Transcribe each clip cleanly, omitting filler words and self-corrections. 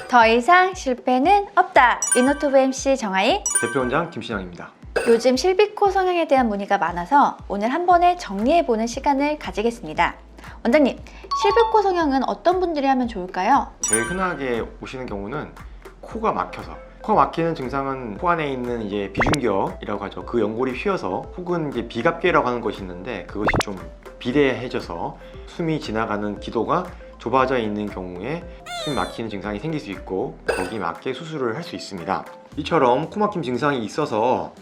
더 이상 실패는 없다. 유노튜브 MC 정하이, 대표원장 김신영입니다. 요즘 실비코 성형에 대한 문의가 많아서 오늘 한 번에 정리해보는 시간을 가지겠습니다. 원장님, 실비코 성형은 어떤 분들이 하면 좋을까요? 제일 흔하게 오시는 경우는 코가 막혀서, 코가 막히는 증상은 코 안에 있는 이제 비중격이라고 하죠. 그 연골이 휘어서, 혹은 이제 비갑계라고 하는 것이 있는데 그것이 좀 비대해져서 숨이 지나가는 기도가 좁아져 있는 경우에 숨이 막히는 증상이 생길 수 있고, 거기에 맞게 수술을 할 수 있습니다. 이처럼 코 막힘 증상이 있어서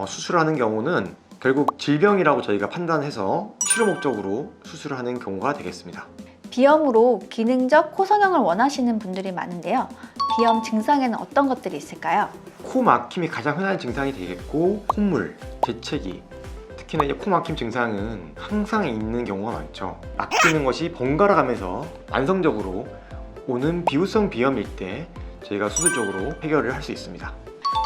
수술하는 경우는 결국 질병이라고 저희가 판단해서 치료 목적으로 수술을 하는 경우가 되겠습니다. 비염으로 기능적 코 성형을 원하시는 분들이 많은데요. 비염 증상에는 어떤 것들이 있을까요? 코 막힘이 가장 흔한 증상이 되겠고, 콧물, 재채기, 특히나 이제 코 막힘 증상은 항상 있는 경우가 많죠. 막히는 것이 번갈아 가면서 만성적으로 오는 비후성 비염일 때 저희가 수술적으로 해결을 할 수 있습니다.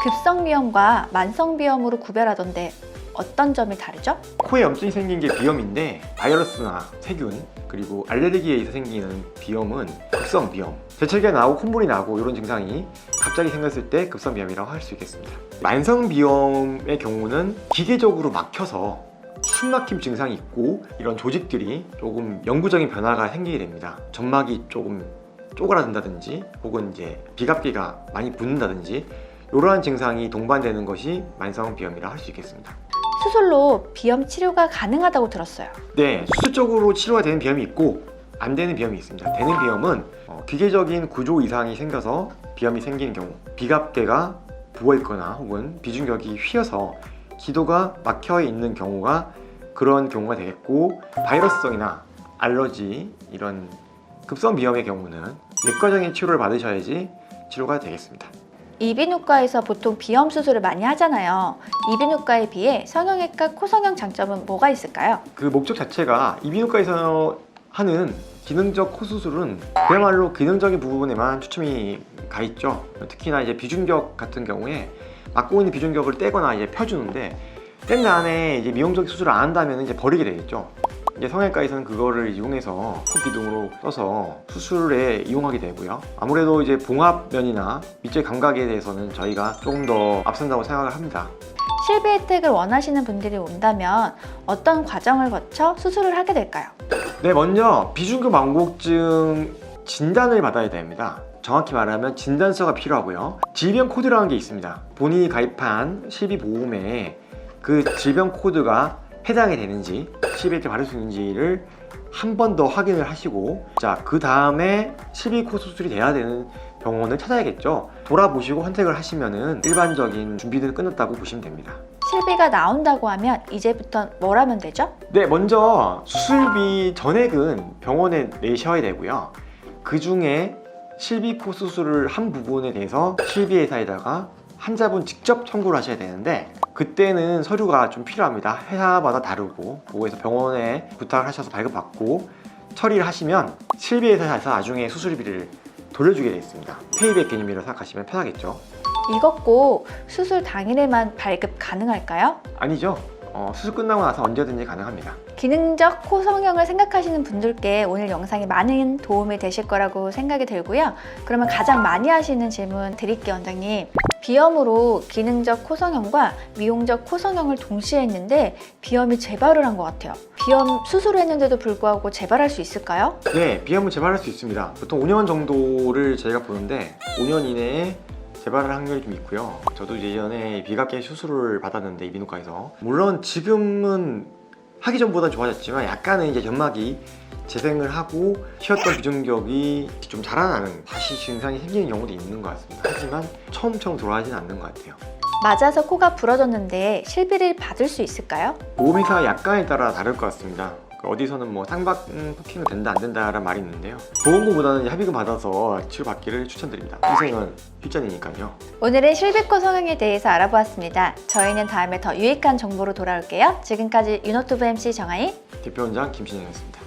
급성 비염과 만성 비염으로 구별하던데 어떤 점이 다르죠? 코에 염증이 생긴 게 비염인데, 바이러스나 세균 그리고 알레르기에 의해서 생기는 비염은 급성 비염, 재채기가 나고 콧물이 나고 이런 증상이 갑자기 생겼을 때 급성 비염이라고 할 수 있겠습니다. 만성 비염의 경우는 기계적으로 막혀서 숨막힘 증상이 있고, 이런 조직들이 조금 영구적인 변화가 생기게 됩니다. 점막이 조금 쪼그라든다든지, 혹은 이제 비갑기가 많이 붓는다든지, 이러한 증상이 동반되는 것이 만성 비염이라 할 수 있겠습니다. 수술로 비염 치료가 가능하다고 들었어요. 네, 수술적으로 치료가 되는 비염이 있고 안 되는 비염이 있습니다. 되는 비염은 기계적인 구조 이상이 생겨서 비염이 생기는 경우, 비갑계가 부어있거나 혹은 비중격이 휘어서 기도가 막혀 있는 경우가 그런 경우가 되겠고, 바이러스성이나 알러지, 이런 급성 비염의 경우는 외과적인 치료를 받으셔야지 치료가 되겠습니다. 이비인후과에서 보통 비염 수술을 많이 하잖아요. 이비인후과에 비해 성형외과 코성형 장점은 뭐가 있을까요? 그 목적 자체가 이비인후과에서 하는 기능적 코 수술은 그야말로 기능적인 부분에만 초점이 가 있죠. 특히나 이제 비중격 같은 경우에 막고 있는 비중격을 떼거나 이제 펴주는데, 뗀 다음에 이제 미용적 수술을 안 한다면 이제 버리게 되겠죠. 이제 성형외과에서는 그거를 이용해서 코 기둥으로 써서 수술에 이용하게 되고요. 아무래도 이제 봉합면이나 밑의 감각에 대해서는 저희가 조금 더 앞선다고 생각을 합니다. 실비 혜택을 원하시는 분들이 온다면 어떤 과정을 거쳐 수술을 하게 될까요? 네, 먼저 비중격 망곡증 진단을 받아야 됩니다. 정확히 말하면 진단서가 필요하고요. 질병 코드라는 게 있습니다. 본인이 가입한 실비보험에 그 질병 코드가 해당이 되는지, 실비혜택을 받을 수 있는지를 한 번 더 확인을 하시고, 자, 그 다음에 실비코 수술이 돼야 되는 병원을 찾아야겠죠. 돌아보시고 선택을 하시면은 일반적인 준비는 끝났다고 보시면 됩니다. 실비가 나온다고 하면 이제부터 뭘 하면 되죠? 네, 먼저 수술비 전액은 병원에 내셔야 되고요. 그 중에 실비코 수술을 한 부분에 대해서 실비회사에다가 환자분 직접 청구를 하셔야 되는데, 그때는 서류가 좀 필요합니다. 회사마다 다르고, 그거에서 병원에 부탁을 하셔서 발급받고 처리를 하시면 실비회사에서 나중에 수술비를 돌려주게 되어 있습니다. 페이백 개념이라고 생각하시면 편하겠죠. 이것 꼭 수술 당일에만 발급 가능할까요? 아니죠. 수술 끝나고 나서 언제든지 가능합니다. 기능적 코 성형을 생각하시는 분들께 오늘 영상이 많은 도움이 되실 거라고 생각이 들고요. 그러면 가장 많이 하시는 질문 드릴게요, 원장님. 비염으로 기능적 코 성형과 미용적 코 성형을 동시에 했는데 비염이 재발을 한 것 같아요. 비염 수술을 했는데도 불구하고 재발할 수 있을까요? 네, 비염은 재발할 수 있습니다. 보통 5년 정도를 저희가 보는데 5년 이내에 재발할 확률이 좀 있고요. 저도 예전에 비갑계 수술을 받았는데 이비인후과에서, 물론 지금은 하기 전보다 좋아졌지만 약간은 이제 점막이 재생을 하고 휘었던 비중격이 좀 자라나는, 다시 증상이 생기는 경우도 있는 것 같습니다. 하지만 처음처럼 돌아가지는 않는 것 같아요. 맞아서 코가 부러졌는데 실비를 받을 수 있을까요? 보험회사 약관에 따라 다를 것 같습니다. 어디서는 뭐 상박포킹은 된다 안 된다라는 말이 있는데요. 보험금보다는 합의금 받아서 치료받기를 추천드립니다. 희생은 필전이니까요. 오늘은 실비코 성형에 대해서 알아보았습니다. 저희는 다음에 더 유익한 정보로 돌아올게요. 지금까지 유노튜브 MC 정하이, 대표원장 김신영이었습니다.